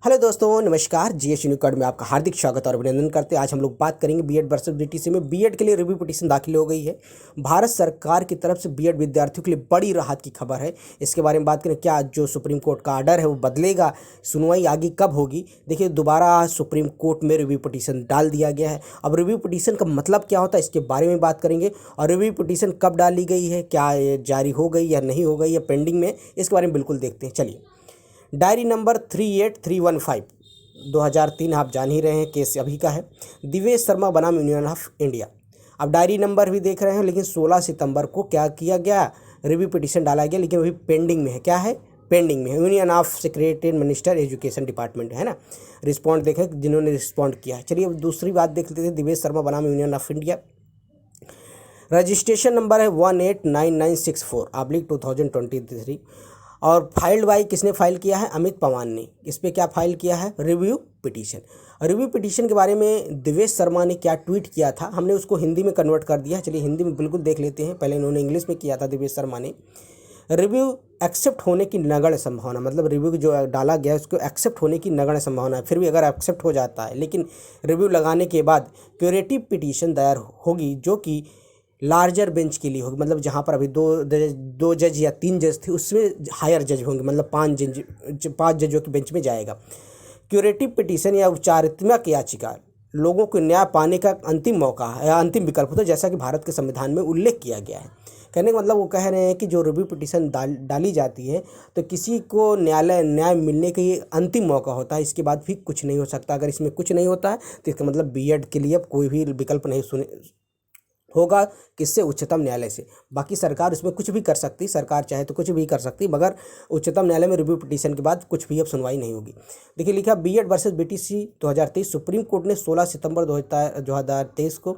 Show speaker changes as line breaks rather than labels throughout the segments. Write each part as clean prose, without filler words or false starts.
Hello दोस्तों, नमस्कार। GS यूनिकॉर्ड में आपका हार्दिक स्वागत और अभिनंदन करते हैं। आज हम लोग बात करेंगे बीएड वर्सेस बीटीसी में। बीएड के लिए रिव्यू पिटीशन दाखिल हो गई है। भारत सरकार की तरफ से बीएड विद्यार्थियों के लिए बड़ी राहत की खबर है। इसके बारे में बात करें, क्या जो सुप्रीम कोर्ट का आर्डर है वो बदलेगा, सुनवाई आगे कब होगी। देखिए, दोबारा सुप्रीम कोर्ट में रिव्यू पिटीशन डाल दिया गया है। अब रिव्यू पिटीशन का मतलब क्या होता है, इसके बारे में बात करेंगे। और रिव्यू पिटीशन कब डाली गई है, क्या ये जारी हो गई या नहीं हो गई या पेंडिंग में, इसके बारे में बिल्कुल देखते हैं। चलिए, डायरी नंबर 38315 2003 आप जान ही रहे हैं, केस अभी का है। दिवेश शर्मा बनाम यूनियन ऑफ इंडिया। अब डायरी नंबर भी देख रहे हैं, लेकिन 16 सितंबर को क्या किया गया, रिव्यू पिटीशन डाला गया, लेकिन अभी पेंडिंग में है। क्या है? पेंडिंग में है। Union of secretary minister education department है ना, रिस्पॉन्ड देखें जिन्होंने रिस्पॉन्ड किया है। चलिए, अब दूसरी बात देख लेते थे। दिवेश शर्मा बनाम union of India. Registration number है 189964/2023 और फाइल्ड बाई किसने फाइल किया है? अमित पवार ने। इस पर क्या फाइल किया है? Review petition. रिव्यू पिटीशन के बारे में दिवेश शर्मा ने क्या ट्वीट किया था, हमने उसको हिंदी में कन्वर्ट कर दिया। चलिए, हिंदी में बिल्कुल देख लेते हैं। पहले इन्होंने इंग्लिश में किया था दिवेश शर्मा ने। रिव्यू एक्सेप्ट होने की नगण्य संभावना, मतलब रिव्यू जो डाला गया है उसको एक्सेप्ट होने की नगण्य संभावना है। फिर भी अगर एक्सेप्ट हो जाता है, लेकिन रिव्यू लगाने के बाद क्यूरेटिव पिटीशन दायर होगी, जो कि लार्जर बेंच के लिए होगी। मतलब जहाँ पर अभी दो जज या 3 जज थे, उसमें हायर जज होंगे, मतलब 5 जजों की बेंच में जाएगा। क्यूरेटिव पिटीशन या उपचारात्मक याचिका लोगों को न्याय पाने का अंतिम मौका है या अंतिम विकल्प होता है, जैसा कि भारत के संविधान में उल्लेख किया गया है। कहने का मतलब वो कह रहे हैं कि जो रिव्यू पिटीशन डाली जाती है तो किसी को न्याय मिलने का ये अंतिम मौका होता है। इसके बाद भी कुछ नहीं हो सकता। अगर इसमें कुछ नहीं होता है तो इसका मतलब बीएड के लिए अब कोई भी विकल्प नहीं होगा। किससे? उच्चतम न्यायालय से। बाकी सरकार उसमें कुछ भी कर सकती, सरकार चाहे तो कुछ भी कर सकती, मगर उच्चतम न्यायालय में रिव्यू पिटीशन के बाद कुछ भी अब सुनवाई नहीं होगी। देखिए, लिखा BEd versus BTC 2023। Supreme Court ने 16 सितंबर 2023 को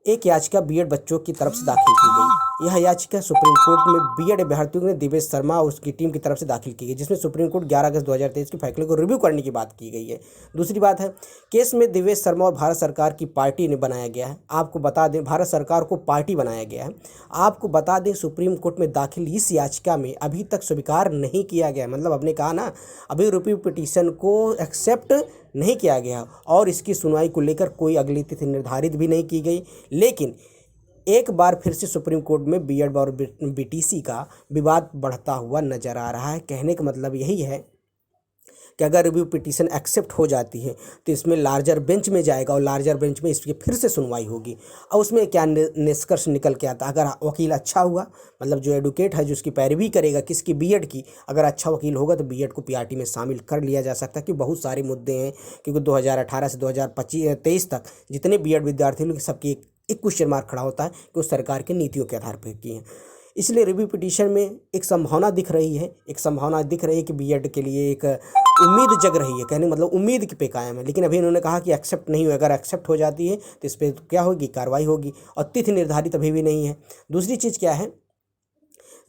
एक याचिका बीएड बच्चों की तरफ से दाखिल की गई। यह याचिका सुप्रीम कोर्ट में बीएड अभ्यर्थियों ने दिवेश शर्मा और उसकी टीम की तरफ से दाखिल की गई, जिसमें सुप्रीम कोर्ट 11 अगस्त 2023 के फैसले को रिव्यू करने की बात की गई है। दूसरी बात है, केस में दिवेश शर्मा और भारत सरकार की पार्टी ने बनाया गया है। आपको बता दें, भारत सरकार को पार्टी बनाया गया है। आपको बता दें, सुप्रीम कोर्ट में दाखिल इस याचिका में अभी तक स्वीकार नहीं किया गया। मतलब आपने कहा ना, अभी रिव्यू पिटीशन को एक्सेप्ट नहीं किया गया और इसकी सुनवाई को लेकर कोई अगली तिथि निर्धारित भी नहीं की गई। लेकिन एक बार फिर से सुप्रीम कोर्ट में बीएड और बीटीसी का विवाद बढ़ता हुआ नजर आ रहा है। कहने का मतलब यही है कि अगर रिव्यू पिटीशन एक्सेप्ट हो जाती है तो इसमें लार्जर बेंच में जाएगा और लार्जर बेंच में इसकी फिर से सुनवाई होगी। और उसमें क्या निष्कर्ष निकल के आता है? अगर वकील अच्छा हुआ, मतलब जो एडवोकेट है जो उसकी पैरवी करेगा किसकी, बीएड की, अगर अच्छा वकील होगा तो बीएड को पीआरटी में शामिल कर लिया जा सकता है। कि बहुत सारे मुद्दे हैं, क्योंकि 2018 से 2023 तक जितने बीएड विद्यार्थी लोग, सबकी एक क्वेश्चन मार्क खड़ा होता है कि वो सरकार की नीतियों के आधार पर की हैं। इसलिए रिव्यू पिटीशन में एक संभावना दिख रही है, कि बीएड के लिए एक उम्मीद जग रही है। कहने मतलब उम्मीद पे कायम है। लेकिन अभी इन्होंने कहा कि एक्सेप्ट नहीं हुई। अगर एक्सेप्ट हो जाती है तो इस पर क्या होगी? कार्रवाई होगी। और तिथि निर्धारित अभी भी नहीं है। दूसरी चीज़ क्या है?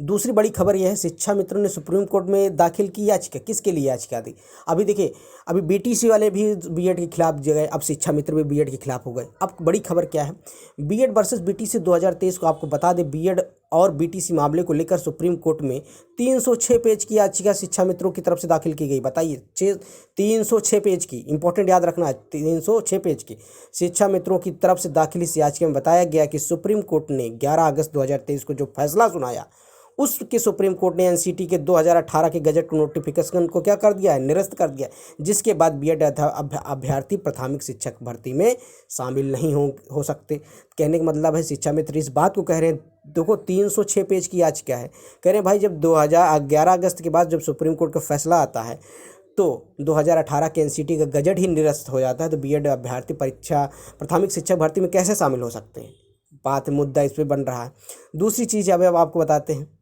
दूसरी बड़ी खबर यह है, शिक्षा मित्रों ने सुप्रीम कोर्ट में दाखिल की याचिका। किसके लिए याचिका दी? अभी देखिए, अभी बीटीसी वाले भी बीएड के खिलाफ गए, अब शिक्षा मित्र भी बीएड के खिलाफ हो गए। अब बड़ी खबर क्या है? बीएड वर्सेस बीटीसी 2023 को आपको बता दें, बीएड और बीटीसी मामले को लेकर सुप्रीम कोर्ट में 306 पेज की याचिका शिक्षा मित्रों की तरफ से दाखिल की गई। बताइए, 306 पेज की, इंपॉर्टेंट याद रखना है, 306 पेज की शिक्षा मित्रों की तरफ से दाखिल इस याचिका में बताया गया कि सुप्रीम कोर्ट ने 11 अगस्त 2023 को जो फैसला सुनाया, उसके सुप्रीम कोर्ट ने एनसीटी के 2018 के गजट नोटिफिकेशन को क्या कर दिया है? निरस्त कर दिया। जिसके बाद बीएड अभ्यर्थी प्राथमिक शिक्षक भर्ती में शामिल नहीं हो सकते। कहने का मतलब है, शिक्षा मित्र इस बात को कह रहे हैं। देखो, 306 पेज की याचिका है। कह रहे हैं भाई, जब 2011 अगस्त के बाद जब सुप्रीम कोर्ट का फैसला आता है तो 2018 के एनसीटी का गजट ही निरस्त हो जाता है, तो बीएड अभ्यर्थी प्राथमिक शिक्षक भर्ती में कैसे शामिल हो सकते हैं? बात मुद्दा इस पर बन रहा है। दूसरी चीज़ अब आपको बताते हैं,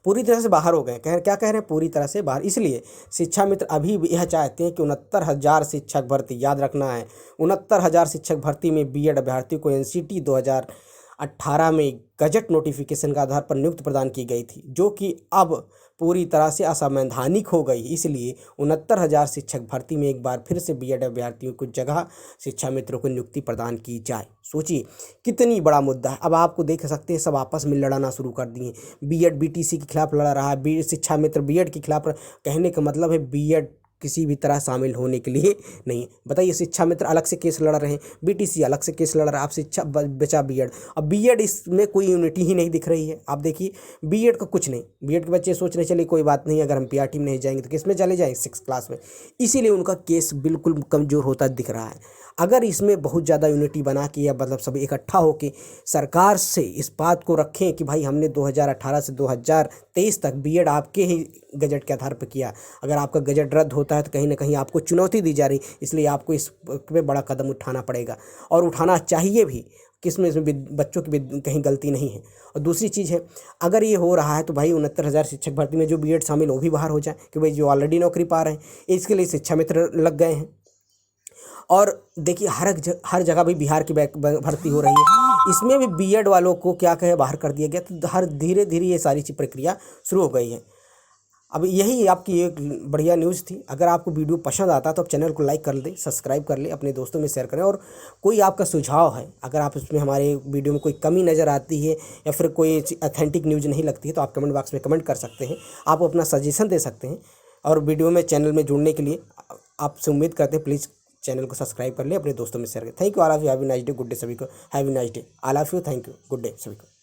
पूरी तरह से बाहर हो गए। क्या कह रहे हैं? पूरी तरह से बाहर। इसलिए शिक्षा मित्र अभी भी यह चाहते हैं कि 69,000 शिक्षक भर्ती, याद रखना है, 69,000 शिक्षक भर्ती में बीएड अभ्यर्थी को एनसीटी 2018 में गजट नोटिफिकेशन के आधार पर नियुक्ति प्रदान की गई थी, जो कि अब पूरी तरह से असंवैधानिक हो गई। इसलिए 69,000 शिक्षक भर्ती में एक बार फिर से बीएड अभ्यर्थियों को जगह शिक्षा मित्रों को नियुक्ति प्रदान की जाए। सोचिए कितनी बड़ा मुद्दा है। अब आपको देख सकते हैं, सब आपस में लड़ना शुरू कर दिए। बीएड बीटीसी के खिलाफ लड़ रहा है, शिक्षा मित्र बीएड के खिलाफ। कहने का मतलब है, बीएड किसी भी तरह शामिल होने के लिए नहीं है। बताइए, शिक्षा मित्र अलग से केस लड़ रहे हैं, बीटीसी अलग से केस लड़ रहा है, आप शिक्षा बचा बीएड। अब बीएड इसमें कोई यूनिटी ही नहीं दिख रही है। आप देखिए बीएड का कुछ नहीं, बीएड के बच्चे सोच रहे चलिए कोई बात नहीं, अगर हम पीआरटी में नहीं जाएंगे तो किस में चले जाएंगे, 6 क्लास में। इसीलिए उनका केस बिल्कुल कमज़ोर होता दिख रहा है। अगर इसमें बहुत ज़्यादा यूनिटी बना के या मतलब सब इकट्ठा होके सरकार से इस बात को रखें कि भाई हमने 2018 से 2023 तक बीएड आपके ही गजट के आधार पर किया, अगर आपका गजट रद्द होता है तो कहीं ना कहीं आपको चुनौती दी जा रही, इसलिए आपको इस पे बड़ा कदम उठाना पड़ेगा और उठाना चाहिए भी। किसमें इसमें बच्चों की कहीं गलती नहीं है। और दूसरी चीज़ है, अगर ये हो रहा है तो भाई 69,000 शिक्षक भर्ती में जो बीएड शामिल वो भी बाहर हो जाए, कि भाई जो ऑलरेडी नौकरी पा रहे हैं इसके लिए शिक्षा मित्र लग गए हैं। और देखिए हर जगह भी बिहार की भर्ती हो रही है, इसमें भी बीएड वालों को क्या कहे बाहर कर दिया गया। तो हर धीरे धीरे ये सारी प्रक्रिया शुरू हो गई है। अब यही आपकी एक बढ़िया न्यूज़ थी। अगर आपको वीडियो पसंद आता तो आप चैनल को लाइक कर दें, सब्सक्राइब कर लें, अपने दोस्तों में शेयर करें। और कोई आपका सुझाव है, अगर आप इसमें हमारे वीडियो में कोई कमी नज़र आती है या फिर कोई ऑथेंटिक न्यूज़ नहीं लगती है तो आप कमेंट बॉक्स में कमेंट कर सकते हैं, आप अपना सजेशन दे सकते हैं। और वीडियो में चैनल में जुड़ने के लिए आपसे उम्मीद करते हैं प्लीज़ चैनल को सब्सक्राइब कर ले, अपने दोस्तों में शेयर करें। Thank you, all of you, have a nice day, good day सभी को, have a nice day, all of you, thank you, good day सभी को।